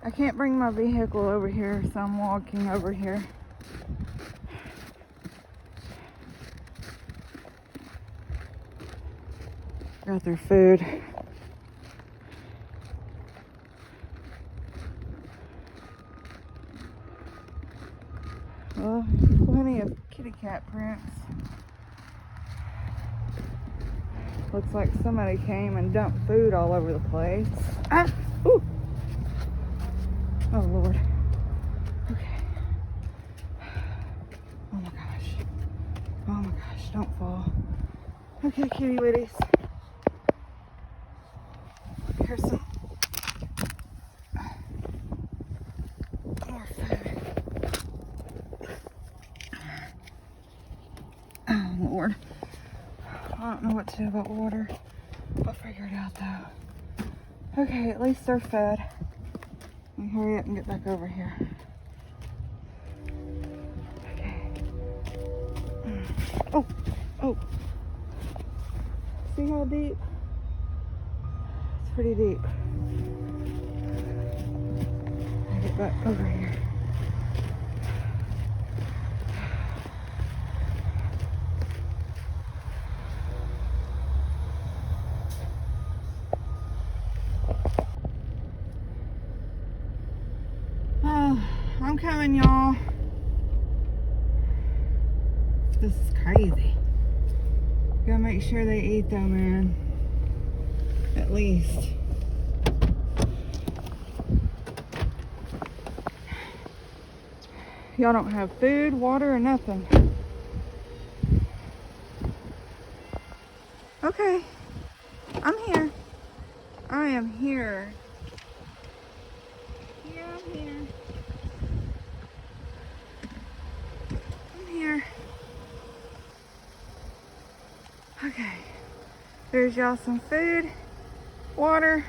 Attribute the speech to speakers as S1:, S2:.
S1: I can't bring my vehicle over here, so I'm walking over here. Got their food. Well, plenty of kitty cat prints. Looks like somebody came and dumped food all over the place. Ah! Ooh! Oh, Lord. Okay. Oh my gosh. Oh my gosh, don't fall. Okay, kitty witties. Here's some more food. Oh, Lord. I don't know what to do about water. I'll figure it out, though. Okay, at least they're fed. Let me hurry up and get back over here. Okay. Oh, oh. See how deep? It's pretty deep. I'll get back over here. Oh, I'm coming, y'all. This is crazy. Gotta make sure they eat though, man. At least. Y'all don't have food, water, or nothing. Okay. I'm here. I am here. Yeah, I'm here. I'm here. Okay. There's y'all some food, water.